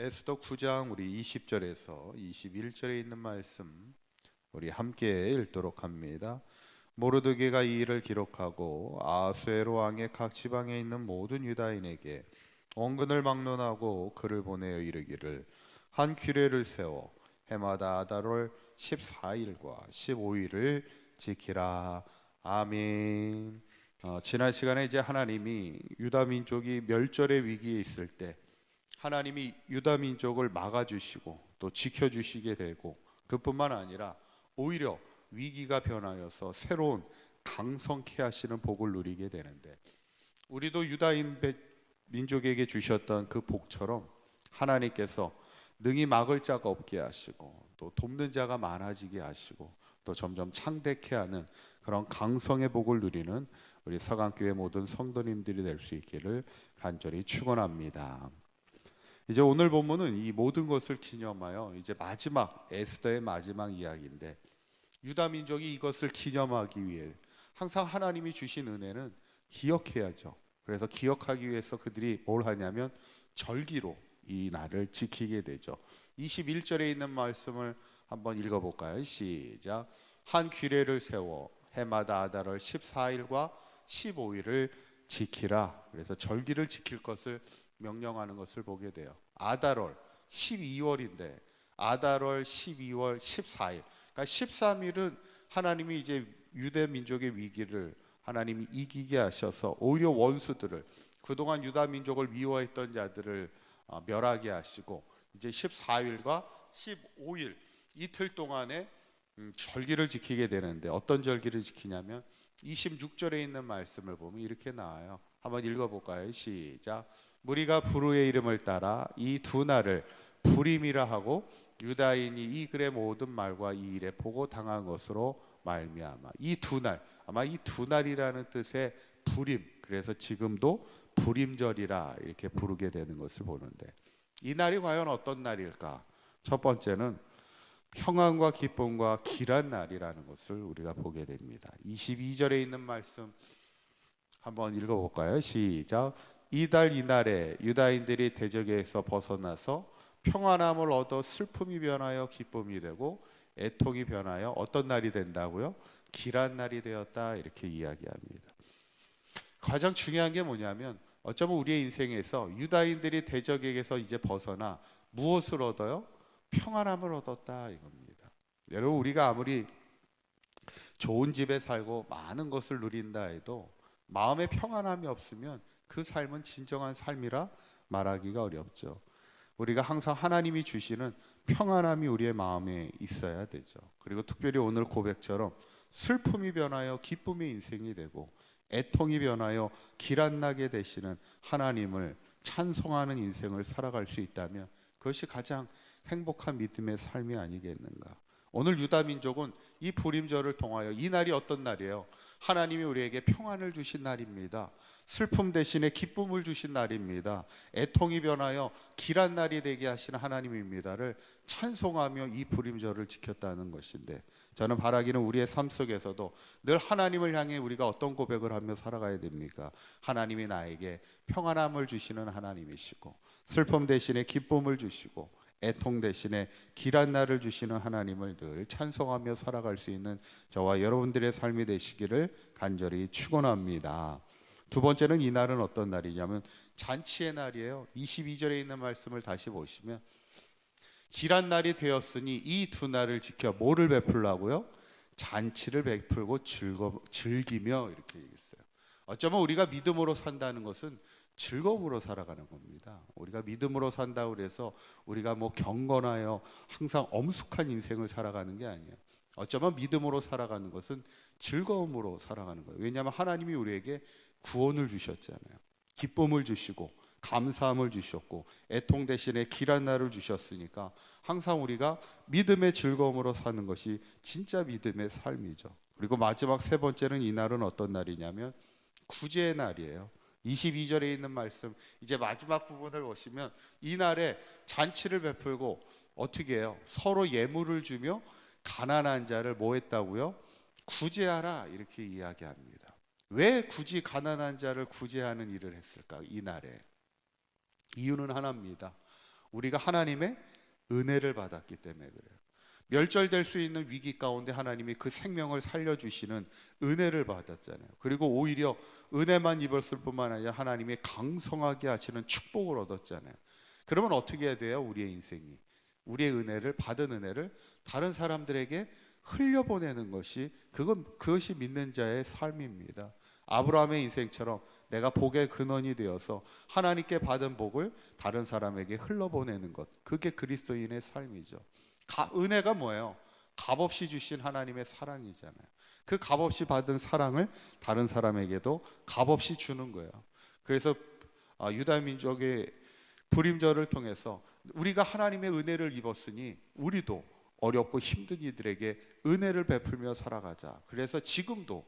에스더 9장 우리 20절에서 21절에 있는 말씀 우리 함께 읽도록 합니다. 모르드게가 이 일을 기록하고 아수에로 왕의 각 지방에 있는 모든 유다인에게 원근을 막론하고 글을 보내어 이르기를 한 규례를 세워 해마다 아달월 14일과 15일을 지키라. 아멘. 지난 시간에 이제 하나님이 유다 민족이 멸절의 위기에 있을 때 하나님이 유다 민족을 막아주시고 또 지켜주시게 되고, 그뿐만 아니라 오히려 위기가 변하여서 새로운 강성케 하시는 복을 누리게 되는데, 우리도 유다인 민족에게 주셨던 그 복처럼 하나님께서 능히 막을 자가 없게 하시고 또 돕는 자가 많아지게 하시고 또 점점 창대케 하는 그런 강성의 복을 누리는 우리 서강교회 모든 성도님들이 될 수 있기를 간절히 축원합니다. 이제 오늘 본문은 이 모든 것을 기념하여 이제 마지막 에스더의 마지막 이야기인데, 유다 민족이 이것을 기념하기 위해 항상 하나님이 주신 은혜는 기억해야죠. 그래서 기억하기 위해서 그들이 뭘 하냐면 절기로 이 날을 지키게 되죠. 21절에 있는 말씀을 한번 읽어볼까요? 시작. 한 규례를 세워 해마다 아달월 14일과 15일을 지키라. 그래서 절기를 지킬 것을 명령하는 것을 보게 돼요. 아달월 12월인데 아달월 12월 14일, 그러니까 13일은 하나님이 이제 유대 민족의 위기를 하나님이 이기게 하셔서 오히려 원수들을, 그동안 유다 민족을 미워했던 자들을 멸하게 하시고, 이제 14일과 15일 이틀 동안에 절기를 지키게 되는데, 어떤 절기를 지키냐면 26절에 있는 말씀을 보면 이렇게 나와요. 한번 읽어볼까요? 시작. 무리가 부르의 이름을 따라 이 두 날을 부림이라 하고 유다인이 이 글의 모든 말과 이 일에 보고 당한 것으로 말미암아. 이 두 날, 아마 이 두 날이라는 뜻의 부림, 그래서 지금도 부림절이라 이렇게 부르게 되는 것을 보는데, 이 날이 과연 어떤 날일까? 첫 번째는 평안과 기쁨과 길한 날이라는 것을 우리가 보게 됩니다. 22절에 있는 말씀 한번 읽어볼까요? 시작. 이달 이날에 유다인들이 대적에서 벗어나서 평안함을 얻어 슬픔이 변하여 기쁨이 되고 애통이 변하여 어떤 날이 된다고요? 길한 날이 되었다, 이렇게 이야기합니다. 가장 중요한 게 뭐냐면, 어쩌면 우리의 인생에서 유다인들이 대적에게서 이제 벗어나 무엇을 얻어요? 평안함을 얻었다, 이겁니다. 여러분, 우리가 아무리 좋은 집에 살고 많은 것을 누린다 해도 마음에 평안함이 없으면 그 삶은 진정한 삶이라 말하기가 어렵죠. 우리가 항상 하나님이 주시는 평안함이 우리의 마음에 있어야 되죠. 그리고 특별히 오늘 고백처럼 슬픔이 변하여 기쁨의 인생이 되고 애통이 변하여 길안 나게 되시는 하나님을 찬송하는 인생을 살아갈 수 있다면 그것이 가장 행복한 믿음의 삶이 아니겠는가. 오늘 유다 민족은 이 부림절을 통하여, 이 날이 어떤 날이에요? 하나님이 우리에게 평안을 주신 날입니다. 슬픔 대신에 기쁨을 주신 날입니다. 애통이 변하여 길한 날이 되게 하신 하나님입니다를 찬송하며 이 부림절을 지켰다는 것인데, 저는 바라기는 우리의 삶 속에서도 늘 하나님을 향해 우리가 어떤 고백을 하며 살아가야 됩니까? 하나님이 나에게 평안함을 주시는 하나님이시고 슬픔 대신에 기쁨을 주시고 애통 대신에 길한 날을 주시는 하나님을 늘 찬송하며 살아갈 수 있는 저와 여러분들의 삶이 되시기를 간절히 축원합니다. 두 번째는 이 날은 어떤 날이냐면 잔치의 날이에요. 22절에 있는 말씀을 다시 보시면 길한 날이 되었으니 이 두 날을 지켜 뭐를 베풀라고요? 잔치를 베풀고 즐기며, 이렇게 얘기했어요. 어쩌면 우리가 믿음으로 산다는 것은 즐거움으로 살아가는 겁니다. 우리가 믿음으로 산다고 해서 우리가 뭐 경건하여 항상 엄숙한 인생을 살아가는 게 아니에요. 어쩌면 믿음으로 살아가는 것은 즐거움으로 살아가는 거예요. 왜냐하면 하나님이 우리에게 구원을 주셨잖아요. 기쁨을 주시고 감사함을 주셨고 애통 대신에 길한 날을 주셨으니까 항상 우리가 믿음의 즐거움으로 사는 것이 진짜 믿음의 삶이죠. 그리고 마지막 세 번째는 이 날은 어떤 날이냐면 구제의 날이에요. 22절에 있는 말씀, 이제 마지막 부분을 보시면 이 날에 잔치를 베풀고 어떻게 해요? 서로 예물을 주며 가난한 자를 뭐 했다고요? 구제하라, 이렇게 이야기합니다. 왜 굳이 가난한 자를 구제하는 일을 했을까? 이 날에 이유는 하나입니다. 우리가 하나님의 은혜를 받았기 때문에 그래요. 멸절될 수 있는 위기 가운데 하나님이 그 생명을 살려주시는 은혜를 받았잖아요. 그리고 오히려 은혜만 입었을 뿐만 아니라 하나님이 강성하게 하시는 축복을 얻었잖아요. 그러면 어떻게 해야 돼요? 우리의 인생이 우리의 은혜를 받은 은혜를 다른 사람들에게 흘려보내는 것이 그것이 믿는 자의 삶입니다. 아브라함의 인생처럼 내가 복의 근원이 되어서 하나님께 받은 복을 다른 사람에게 흘려보내는 것, 그게 그리스도인의 삶이죠. 은혜가 뭐예요? 값없이 주신 하나님의 사랑이잖아요. 그 값없이 받은 사랑을 다른 사람에게도 값없이 주는 거예요. 그래서 유다 민족의 불임절을 통해서 우리가 하나님의 은혜를 입었으니 우리도 어렵고 힘든 이들에게 은혜를 베풀며 살아가자. 그래서 지금도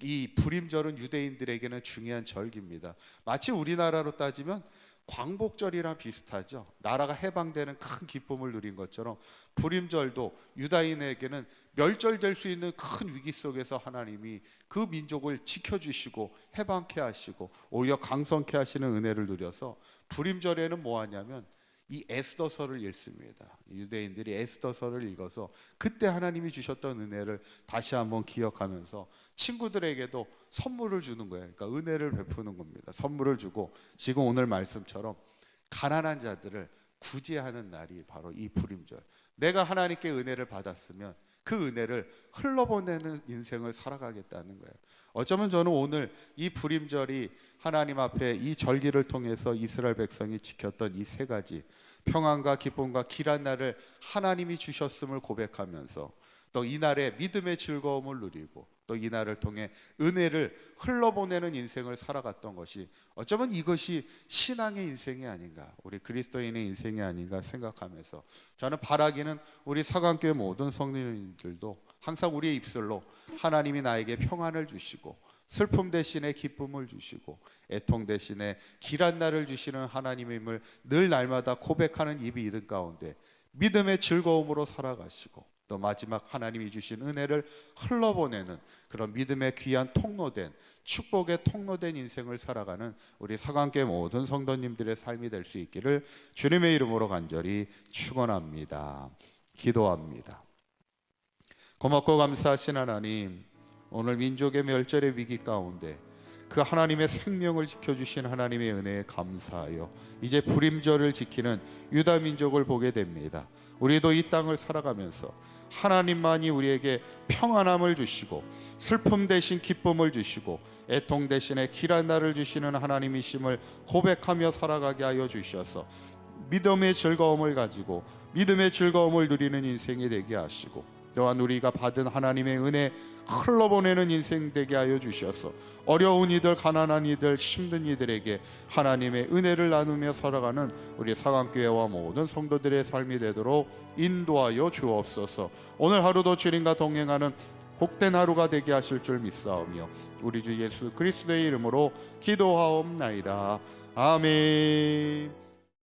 이 불임절은 유대인들에게는 중요한 절기입니다. 마치 우리나라로 따지면 광복절이랑 비슷하죠. 나라가 해방되는 큰 기쁨을 누린 것처럼 불임절도 유다인에게는 멸절될 수 있는 큰 위기 속에서 하나님이 그 민족을 지켜주시고 해방케 하시고 오히려 강성케 하시는 은혜를 누려서 불임절에는 뭐 하냐면 이 에스더서를 읽습니다. 유대인들이 에스더서를 읽어서 그때 하나님이 주셨던 은혜를 다시 한번 기억하면서 친구들에게도 선물을 주는 거예요. 그러니까 은혜를 베푸는 겁니다. 선물을 주고 지금 오늘 말씀처럼 가난한 자들을 구제하는 날이 바로 이 불임절. 내가 하나님께 은혜를 받았으면 그 은혜를 흘러보내는 인생을 살아가겠다는 거예요. 어쩌면 저는 오늘 이 불임절이 하나님 앞에 이 절기를 통해서 이스라엘 백성이 지켰던 이 세 가지 평안과 기쁨과 길한 날을 하나님이 주셨음을 고백하면서 또 이 날에 믿음의 즐거움을 누리고 또 이 날을 통해 은혜를 흘러보내는 인생을 살아갔던 것이 어쩌면 이것이 신앙의 인생이 아닌가, 우리 그리스도인의 인생이 아닌가 생각하면서 저는 바라기는 우리 사강교회 모든 성도님들도 항상 우리의 입술로 하나님이 나에게 평안을 주시고 슬픔 대신에 기쁨을 주시고 애통 대신에 길한 날을 주시는 하나님임을 늘 날마다 고백하는 입이 있는 가운데 믿음의 즐거움으로 살아가시고 또 마지막 하나님이 주신 은혜를 흘러보내는 그런 믿음의 귀한 통로된 축복의 통로된 인생을 살아가는 우리 사강교회 모든 성도님들의 삶이 될 수 있기를 주님의 이름으로 간절히 축원합니다. 기도합니다. 고맙고 감사하신 하나님, 오늘 민족의 멸절의 위기 가운데 그 하나님의 생명을 지켜주신 하나님의 은혜에 감사하여 이제 불임절을 지키는 유다 민족을 보게 됩니다. 우리도 이 땅을 살아가면서 하나님만이 우리에게 평안함을 주시고 슬픔 대신 기쁨을 주시고 애통 대신에 길한 날을 주시는 하나님이심을 고백하며 살아가게 하여 주셔서 믿음의 즐거움을 가지고 믿음의 즐거움을 누리는 인생이 되게 하시고 또한 우리가 받은 하나님의 은혜 흘러보내는 인생 되게 하여 주셔서 어려운 이들, 가난한 이들, 힘든 이들에게 하나님의 은혜를 나누며 살아가는 우리 사강교회와 모든 성도들의 삶이 되도록 인도하여 주옵소서. 오늘 하루도 주님과 동행하는 복된 하루가 되게 하실 줄 믿사오며 우리 주 예수 그리스도의 이름으로 기도하옵나이다. 아멘.